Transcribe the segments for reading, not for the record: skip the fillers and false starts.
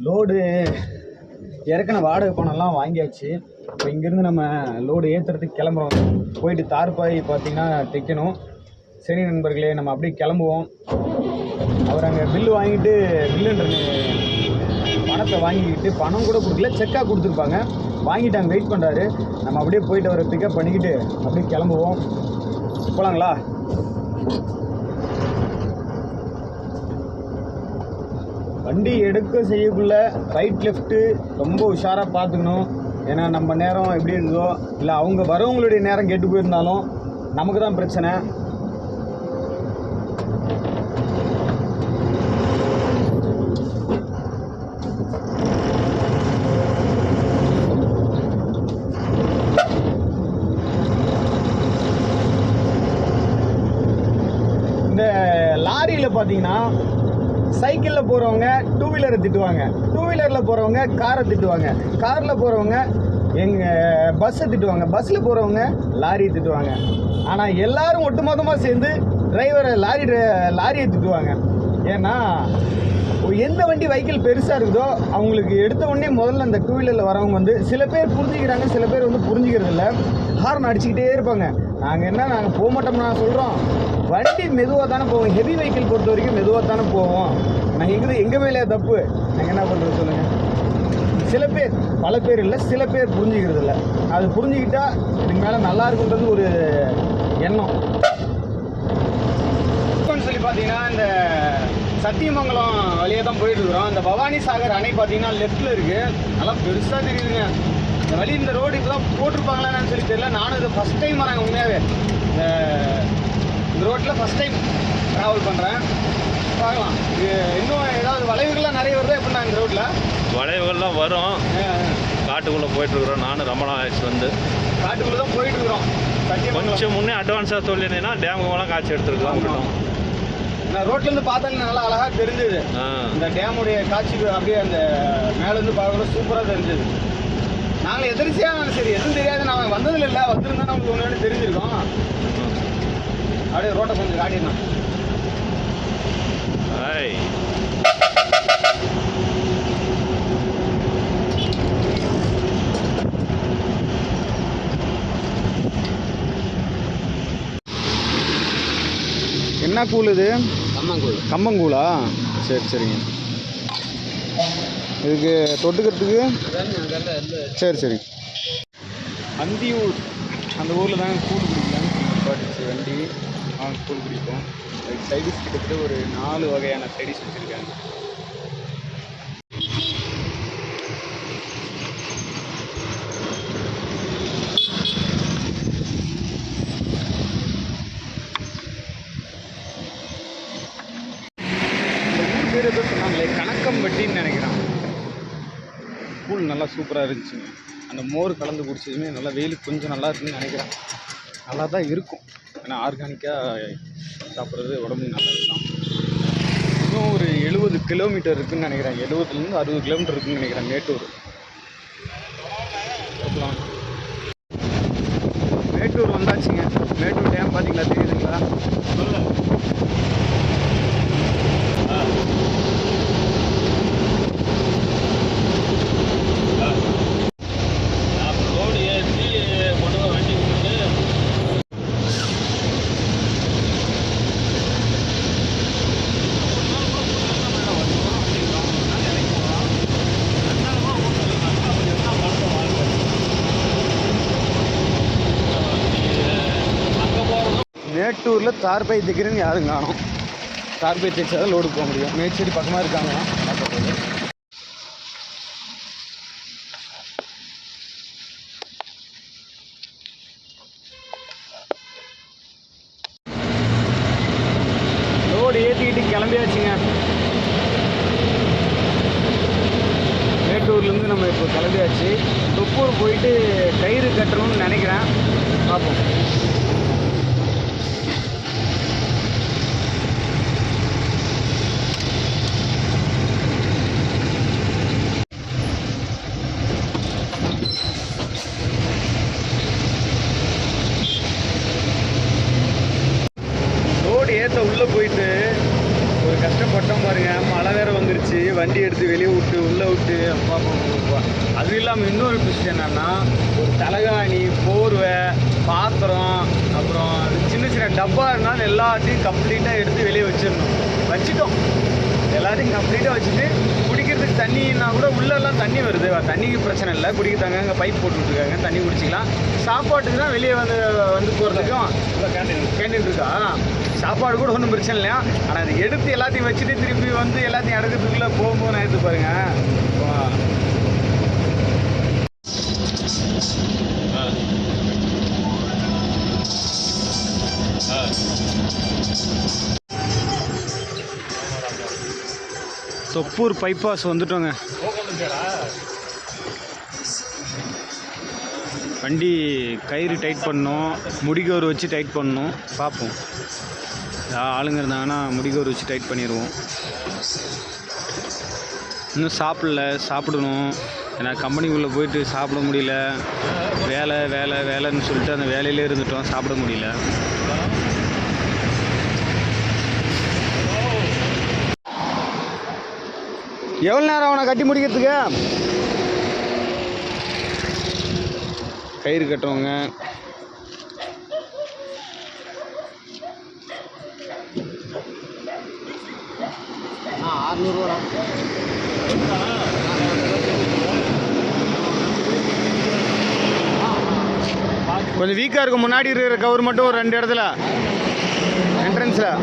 Load இறக்கின வாடகை பணம்லாம் வாங்கியாச்சு. இப்போ இங்கேருந்து நம்ம லோடு ஏற்றுறதுக்கு கிளம்புறோம். போயிட்டு தார்பாய் பார்த்தீங்கன்னா தைக்கணும். சரி நண்பர்களே, நம்ம அப்படியே கிளம்புவோம். அவர் அங்கே பில்லு வாங்கிட்டு பில்லுன்ற பணத்தை வாங்கிக்கிட்டு பணம் கூட கொடுக்கல, செக்காக கொடுத்துருப்பாங்க, வாங்கிட்டு அங்கே வெயிட் பண்ணுறாரு. நம்ம அப்படியே போயிட்டு அவரை பிக்கப் பண்ணிக்கிட்டு அப்படியே கிளம்புவோம். போகலாங்களா? வண்டி எடுக்க செய்யக்குள்ள ரைட் லெஃப்ட்டு ரொம்ப உஷாராக பார்த்துக்கணும். ஏன்னா நம்ம நேரம் எப்படி இருந்தோ இல்லை அவங்க வரவங்களுடைய நேரம் கெட்டு போயிருந்தாலும் நமக்கு தான் பிரச்சனை. இந்த லாரியில் பார்த்தீங்கன்னா சைக்கிளில் போகிறவங்க டூ வீலரை திட்டுவாங்க, டூ வீலரில் போகிறவங்க காரை திட்டுவாங்க, காரில் போகிறவங்க எங்கள் பஸ்ஸை திட்டுவாங்க, பஸ்ஸில் போகிறவங்க லாரியை திட்டுவாங்க. ஆனால் எல்லோரும் ஒட்டுமொத்தமாக சேர்ந்து டிரைவரை லாரியை திட்டுவாங்க. ஏன்னா எந்த வண்டி வெஹிக்கிள் பெருசாக இருக்குதோ அவங்களுக்கு எடுத்த உடனே முதல்ல அந்த டூ வீலரில் வரவங்க வந்து சில பேர் புரிஞ்சுக்கிறாங்க, சில பேர் வந்து புரிஞ்சுக்கிறது இல்லை. ஹார்ன் அடிச்சுக்கிட்டே இருப்பாங்க. நாங்கள் போக மாட்டோம்னு நான் சொல்கிறோம். வண்டி மெதுவாக தானே போவோம், ஹெவி வெஹிக்கிள் பொறுத்த வரைக்கும் மெதுவாக தானே போவோம். எங்கள் மேலே தப்பு, நாங்கள் என்ன பண்ணுறது சொல்லுங்கள். சில பேர், பல பேர் இல்லை, சில பேர் புரிஞ்சுக்கிறது இல்லை. அது புரிஞ்சுக்கிட்டா இதுக்கு மேலே நல்லா இருக்குன்றது ஒரு எண்ணம். சொல்லி பார்த்தீங்கன்னா இந்த சத்தியமங்கலம் வழியாக தான் போயிட்டுருக்குறோம். இந்த பவானி சாகர் அணை பார்த்தீங்கன்னா லெஃப்ட்டில் இருக்குது, நல்லா பெருசாக தெரியுதுங்க. இந்த வழி இந்த ரோடு இப்போ தான் போட்டிருப்பாங்களான்னு சொல்லி தெரியல. நானும் இது ஃபஸ்ட் டைம் வராங்க. உண்மையாகவே இந்த ரோட்டில் ஃபஸ்ட் டைம் ட்ராவல் பண்ணுறேன். பார்க்கலாம் இன்னும் ஏதாவது வளைவுகள்லாம் நிறைய வருதா எப்படின்னா இந்த ரோட்டில்? வளைவுகள்லாம் வரும். காட்டுக்குள்ளே போயிட்டுருக்குறோம். நானும் ரொம்ப நாள் ஆச்சு வந்து காட்டுக்குள்ளே தான் போயிட்டுருக்குறோம். கொஞ்சம் முன்னே அட்வான்ஸாக சொல்லினீங்கன்னா டேமுக்கெல்லாம் காட்சி எடுத்துருக்கலாம். நான் ரோட்லேருந்து பார்த்தாலும் நல்லா அழகாக தெரிஞ்சுது. இந்த டேமுடைய காட்சி அப்படியே அந்த மேலேருந்து பார்க்கறது சூப்பராக தெரிஞ்சுது. நாங்கள் எதிர்ச்சியாக சரி எதுவும் தெரியாது, நான் வந்ததில் இல்லை, வந்திருந்தா நமக்கு ஒன்று தெரிஞ்சிருக்கோம். அப்படியே ரோட்டை கொஞ்சம் காட்டிடணும். என்ன கூழ் இது? கம்மங்கூழா? சரி சரிங்க. இதுக்கு தொட்டுக்கிறதுக்கு சரி. அந்தியூர் அந்த ஊரில் தாங்க கூழ் குடிக்கலாம். பாட்டுச்சு வண்டி கூழ் குடிப்போம். அதுக்கு சைடிஷ் கிட்டத்தட்ட ஒரு 4 வகையான சைடிஷ் வச்சுருக்காங்க. பேர் எதோ சொன்னாங்களே, கணக்கம்பட்டின்னு நினைக்கிறேன். கூழ் நல்லா சூப்பராக இருந்துச்சுங்க. அந்த மோர் கலந்து குடிச்சதுமே நல்லா வெயிலுக்கு கொஞ்சம் நல்லா இருக்குன்னு நினைக்கிறேன். நல்லா தான் இருக்கும். ஏன்னா ஆர்கானிக்காக சாப்பிட்றது உடம்புக்கு நல்லது தான். இன்னும் ஒரு 70 கிலோமீட்டர் இருக்குதுன்னு நினைக்கிறேன். 70லேருந்து 60 கிலோமீட்டர் இருக்குதுன்னு நினைக்கிறேன் மேட்டூர். மேட்டூர் வந்தாச்சுங்க. மேட்டூர் டேம் பார்த்தீங்களா, தெரியுதுங்களா? மேட்டூரில் தார்பை தைக்கிறேன்னு யாரும் காணும். தார்பை தைச்சா தான் லோடு போக முடியும். மேச்சேரி பக்கமாக இருக்காங்க. லோடு ஏற்றிக்கிட்டு கிளம்பியாச்சுங்க. மேட்டூர்லேருந்து நம்ம இப்போ கிளம்பியாச்சு. தொப்பூர் போயிட்டு கயிறு கட்டணும்னு நினைக்கிறேன். பார்ப்போம். ஏற்ற உள்ளே போயிட்டு ஒரு கஷ்டப்பட்டோம் பாருங்க. மழை வேறு வந்துருச்சு. வந்துருச்சு. வண்டி எடுத்து வெளியே விட்டு உள்ளே விட்டு அப்பா அப்பா, அப்பா. அதுவும் இல்லாமல் இன்னொரு ட்விஸ்ட் என்னன்னா, ஒரு தலகாணி, போர்வை, பாத்திரம், அப்புறம் சின்ன சின்ன டப்பா இருந்தாலும் எல்லாத்தையும் கம்ப்ளீட்டாக எடுத்து வெளியே வச்சிட்டோம். எல்லாத்தையும் கம்ப்ளீட்டாக வச்சுட்டு குடிக்கிறதுக்கு தண்ணின்னா கூட உள்ளெல்லாம் தண்ணி வருது. தண்ணிக்கு பிரச்சனை இல்லை, குடிக்க அங்கே பைப் போட்டு விட்டுருக்காங்க, தண்ணி குடிச்சிக்கலாம். சாப்பாட்டுக்கு தான் வெளியே வந்து போகிறதுக்கும் கேண்டீன் இருக்கா. சாப்பாடு கூட ஒன்றும் பிரச்சனை இல்லையா. ஆனால் அதை எடுத்து எல்லாத்தையும் வச்சுட்டு திருப்பி வந்து எல்லாத்தையும் அடக்கிறதுக்குள்ளே போகும்போது நான் எடுத்து பாருங்க. தொப்பூர் பைபாஸ் வந்துட்டோங்க. வண்டி கயிறு டைட் பண்ணோம், முடிகோர் வச்சு டைட் பண்ணோம். பார்ப்போம், ஆளுங்க இருந்தாங்கன்னா முடிகோர் வச்சு டைட் பண்ணிடுவோம். இன்னும் சாப்பிடணும். ஏன்னா கம்பெனிக்குள்ளே போயிட்டு சாப்பிட முடியல. வேலைன்னு சொல்லிட்டு அந்த வேலையிலே இருந்துட்டோம், சாப்பிட முடியல. எவ்வளோ நேரம் அவனை கட்டி முடிக்கிறதுக்கு? கயிறு கட்டுறவங்க கொஞ்சம் வீக்காக இருக்கும். முன்னாடி இருக்கிற கவர் மட்டும் ஒரு 2 இடத்துல என்ட்ரன்ஸில்.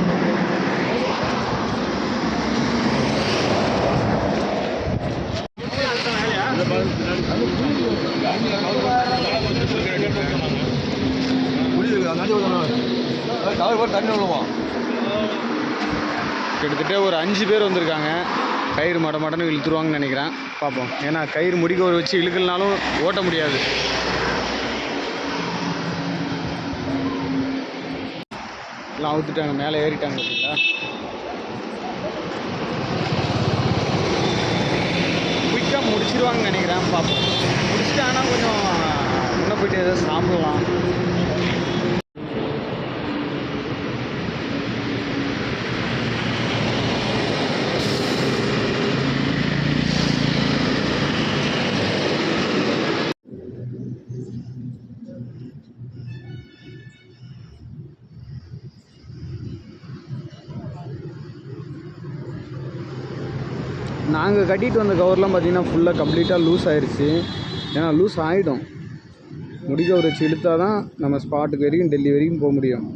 கிட்டத்தட்ட ஒரு 5 பேர் வந்திருக்காங்க. கயிறு மடன்னு இழுத்துருவாங்கன்னு நினைக்கிறேன். பார்ப்போம். ஏன்னா கயிறு முடிக்கவர் வச்சு இழுக்கலனாலும் ஓட்ட முடியாது. எல்லாம் அவுத்துட்டாங்க, மேலே ஏறிட்டாங்க. பார்த்தீங்களா? குயிக்காக முடிச்சிருவாங்கன்னு நினைக்கிறேன். பார்ப்போம். முடிச்சிட்டாங்கன்னா கொஞ்சம் முன்னே போயிட்டு எதாவது சாப்பிடலாம். நாங்கள் கட்டிட்டு வந்த கவர்லாம் பார்த்திங்கன்னா ஃபுல்லாக கம்ப்ளீட்டாக லூஸ் ஆயிடுச்சு. ஏன்னா லூஸ் ஆகிடும். முடிகவர் வச்சு இழுத்தா தான் நம்ம ஸ்பாட்டுக்கு வரைக்கும், டெல்லி வரைக்கும் போக முடியும்.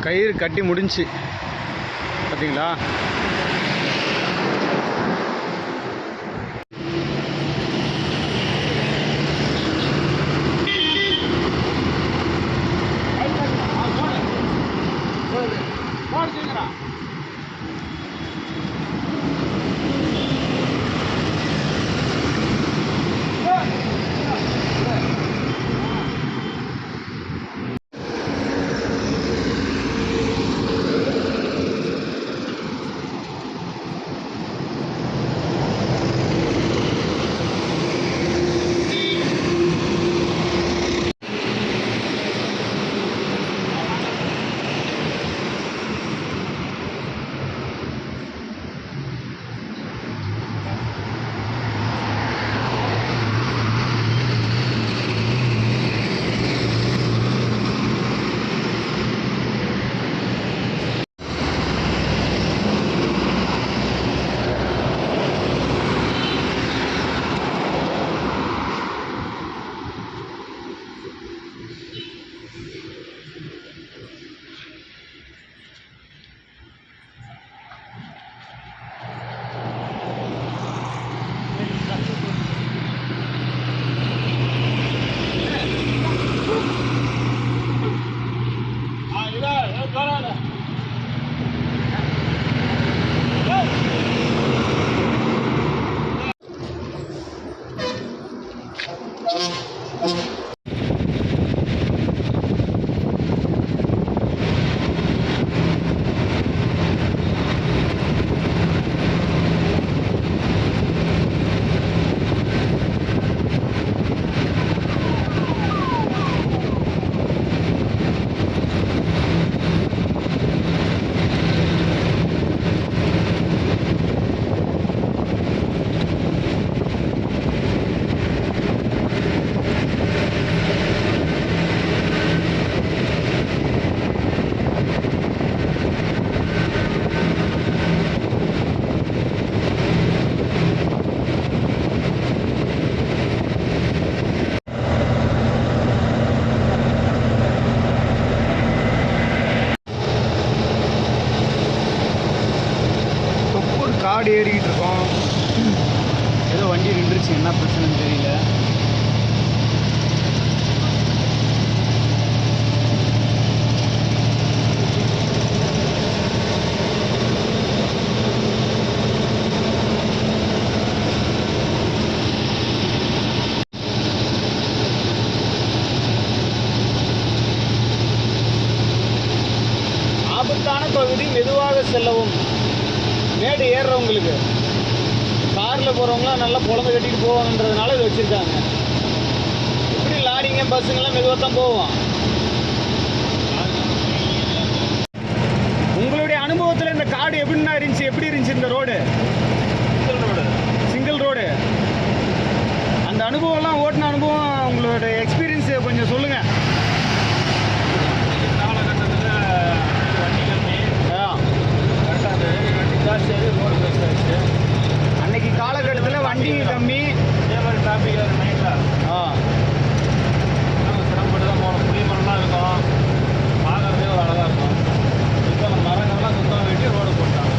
கயிறு கட்டி முடிஞ்சு பார்த்தீங்களா? மாடி ஏறிக்கிட்டு இருக்கோம். ஏதோ வண்டி நின்றுச்சு, என்ன பிரச்சனைன்னு தெரியல. ஆபத்தான பகுதி, மெதுவாக செல்லவும். மேடு ஏறுறவங்களுக்கு, காரில் போகிறவங்களாம் நல்லா குழந்தை கட்டிட்டு போவாங்கன்றதுனால இது வச்சுருக்காங்க. இப்படி லாரிங்க பஸ்ஸுங்கெல்லாம் மெதுவாக தான் போவோம். உங்களுடைய அனுபவத்தில் இந்த காடு எப்படின்னா இருந்துச்சு, எப்படி இருந்துச்சு இந்த ரோடு? Single road. அந்த அனுபவம்லாம், ஓட்டின அனுபவம், உங்களோட எக்ஸ்பீரியன்ஸ் கொஞ்சம் சொல்லுங்கள். அன்னைக்கு காலகட்டத்தில் வண்டி கம்மி, இதே மாதிரி டிராஃபிக் நைட்டில் சிரமப்பட்டு தான் போகணும். புளிமரம்லாம் இருக்கும், பார்க்கறதே ஒரு அழகாக இருக்கும். இப்போ அந்த மரங்கள்லாம் சுத்தம் வெட்டி ரோடு போட்டாங்க.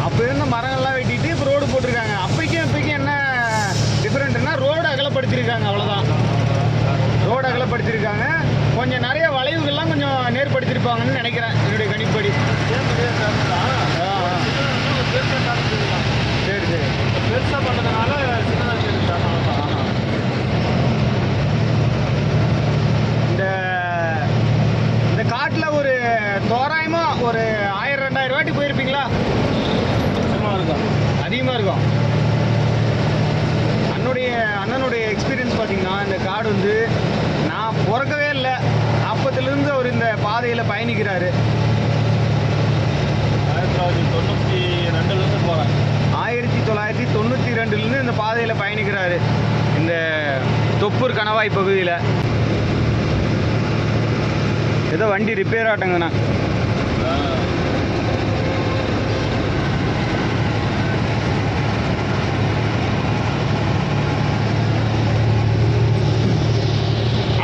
அப்போ இருந்த மரங்கள்லாம் வெட்டிட்டு இப்போ ரோடு போட்டிருக்காங்க. அப்பைக்கும் இப்போக்கும் என்ன டிஃப்ரெண்ட்னா, ரோடு அகலப்படுத்தியிருக்காங்க, அவ்வளோதான். ரோடு அகலப்படுத்தியிருக்காங்க. கொஞ்சம் நிறைய வளைவுகள்லாம் கொஞ்சம் நேர்படுத்தியிருப்பாங்கன்னு நினைக்கிறேன், என்னுடைய கணிப்படி. சரி சரி. பெருசாக பண்ணதுனால சின்னதாக தெரிஞ்சுட்டாங்க. இந்த காட்டில் ஒரு தோராயமாக ஒரு 1000-2000 வாட்டி போயிருப்பீங்களா? அதிகமாக இருக்கும். அதிகமாக இருக்கும். அண்ணனுடைய எக்ஸ்பீரியன்ஸ் பார்த்தீங்கன்னா, இந்த காடு வந்து நான் பிறக்கவே இல்லை, அப்பத்துலேருந்து அவர் இந்த பாதையில் பயணிக்கிறாரு. 1992 போகிறேன். 1992 இந்த பாதையில் பயணிக்கிறாரு, இந்த தொப்பூர் கணவாய் பகுதியில். ஏதோ வண்டி ரிப்பேர் ஆட்டங்கண்ணா.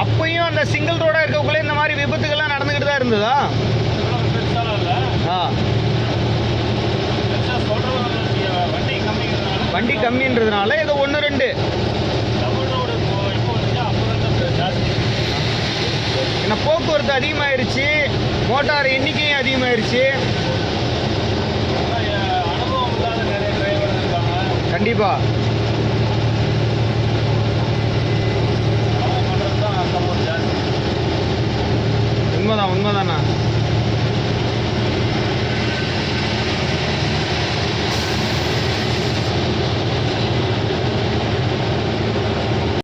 அப்பையும் அந்த சிங்கிள் ரோடாக இருக்கக்குள்ளே இந்த மாதிரி விபத்துகள்லாம் நடந்துக்கிட்டு தான் இருந்ததா? பெருசாலாம் இல்லை. வண்டி கம்மின்றதுனால ஏதோ 1-2. ஏன்னா போக்குவரத்து அதிகமாயிருச்சு, மோட்டார் எண்ணிக்கையும் அதிகமாயிருச்சு. அனுபவம் இல்லாத நிறைய டிரைவர் இருக்காங்க. கண்டிப்பா பண்ணுறது தான் சப்போர்ட் ஜாஸ்தி. உண்மைதாண்ணா.